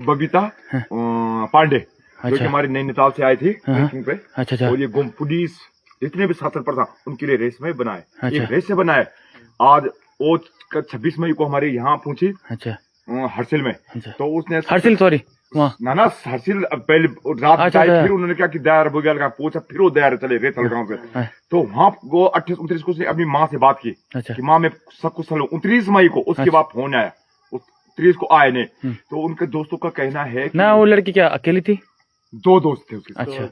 बबीता हाँ। पांडे जो कि अच्छा। हमारे नैनीताल से आई थी हाँ। ट्रैकिंग पे। अच्छा। और ये गुम पुलिस जितने भी शासन पर था उनके लिए रेस में बनाए, अच्छा। एक रेस से बनाए। आज वो 26 मई को हमारे यहाँ पहुंची अच्छा। हर्सिल में। अच्छा। तो उसने हर्सिल, सॉरी वहाँ ना हर्सिल पहले रात अच्छा, आई, अच्छा। फिर उन्होंने क्या कि दायर बगैर का पूछा, फिर वो दायर चले गए तलगांव पे। हाँ। तो वहाँ वो 28-29 को उसने अपनी माँ से बात की अच्छा। कि माँ मैं सब कुछ सलूं। 29 मई को उसके अच्छा। बाद फोन आया, 30 को आए नहीं। तो उनके दोस्तों का कहना है कि ना वो लड़की क्या अकेली थी? दो दोस्त थे उसके साथ। अच्छा।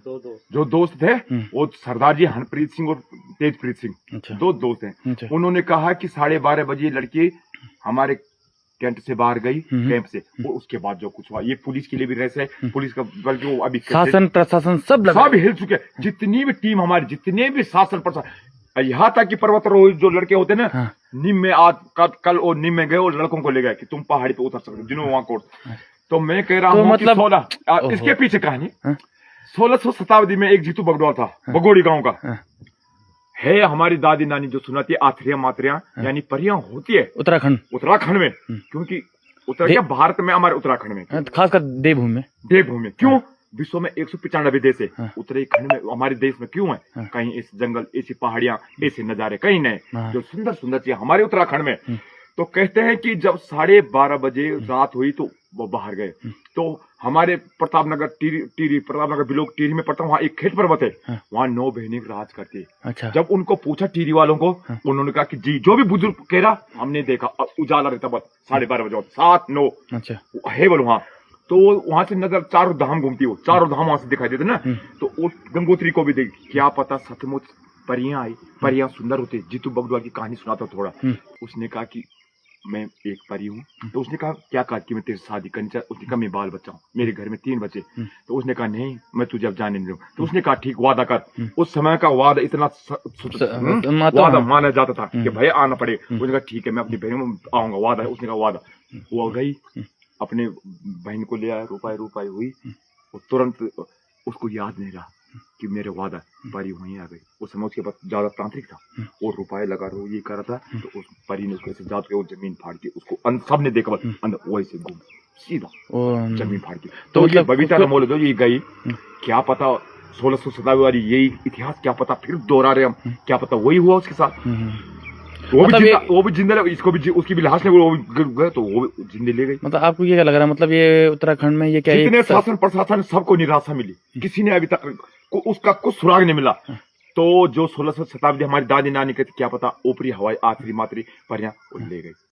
जो दोस्त थे वो सरदार जी हरप्रीत सिंह और तेजप्रीत सिंह, अच्छा। दो दोस्त हैं। अच्छा। उन्होंने कहा कि 12:30 बजे लड़की हमारे कैंट से बाहर गई, कैंप से। और उसके बाद जो कुछ हुआ, ये पुलिस के लिए भी रेस है, पुलिस का बल्कि वो अभी शासन प्रशासन सब लगा, सब हिल चुके। जितनी भी टीम हमारी, जितने भी शासन प्रशासन, यहाँ तक कि पर्वतारोही जो लड़के होते हैं ना, हाँ। नीम में आज कल और नीम में गए और लड़कों को ले गए कि तुम पहाड़ी पे उतर सकते हो, जिन्होंने वहां कोर्स। तो मैं कह रहा तो हूँ मतलब कि 16 इसके पीछे कहानी, हाँ। 1600 शताब्दी में एक जीतू बगड़ौल था, बगोड़ी गांव का हाँ। है। हमारी दादी नानी जो सुनाती है, आथरिया मात्रियां यानी परियां होती है उत्तराखंड में, क्योंकि उत्तराखंड भारत में, हमारे उत्तराखंड में खासकर देवभूमि में। देवभूमि क्यों? विश्व में 195 देश है, हाँ। उत्तराखंड में हमारे देश में क्यों है? हाँ। कहीं ऐसे जंगल, ऐसी पहाड़ियां, ऐसे नजारे कहीं नहीं, हाँ। जो सुंदर सुंदर चीज हमारे उत्तराखंड में। तो कहते हैं कि जब 12:30 बजे रात हुई तो वो बाहर गए। तो हमारे प्रतापनगर टीरी प्रतापनगर बिलोक टीरी में पड़ता, वहाँ एक खेत पर्वत है, हाँ। वहाँ 9 बहनें राज करती है। अच्छा। जब उनको पूछा टीरी वालों को, उन्होंने कहा कि जी जो भी बुजुर्ग कह रहा हमने देखा, उजाला रहता बस 12:30 बजे 7-9 अच्छा। है बोल वहाँ। तो वहां से नजर चारों धाम घूमती हो, चारों धाम वहां से दिखाई देते ना। तो वो गंगोत्री को भी देखी, क्या पता सचमुच परियां आई, परियां सुंदर होती। जीतू बगड़ौल की कहानी सुनाता थोड़ा। उसने कहा कि मैं एक परी हूँ। तो उसने कहा क्या कहा कि मैं तेरी शादी करनी चाहिए? उसने कहा मैं बाल बच्चा हूँ, मेरे घर में 3 बच्चे। तो उसने कहा नहीं, मैं तुझे अब जाने नहीं दूँ। तो उसने कहा ठीक, वादा कर। उस समय का वादा इतना वादा माना जाता था कि भाई आना पड़े। उसने कहा ठीक है, मैं अपनी बहन में आऊंगा, वादा है। उसने कहा वादा। वो गई, अपने बहन को ले आया, रुपाई हुई। वो तुरंत उसको याद नहीं रहा कि मेरे वादा, परी वहीं आ गई। उस समय उसके पास ज्यादा तांत्रिक था और रुपये लगा रहा, ये कर रहा था। तो उस परी ने उसको ऐसे जात के वो जमीन फाड़ के उसको सबने देखा, अंदर वैसे घूम सीधा जमीन फाड़ के। तो ये बबीता रमोले जो ये गई, क्या पता 1600 शताब्दी वाली यही इतिहास क्या पता फिर दोहरा रहे हम, क्या पता वही हुआ उसके साथ। वो भी जिंदा, इसको भी, उसकी भी लाश ने वो गए तो वो जिंदे ले गई। मतलब आपको ये क्या लग रहा है, मतलब ये उत्तराखंड में ये क्या जितने शासन प्रशासन सबको निराशा मिली, किसी ने अभी तक उसका कुछ सुराग नहीं मिला। तो जो 1600 शताब्दी हमारी दादी नानी कहती, क्या पता ऊपरी हवाई आखिरी मात्री परियां ले गई।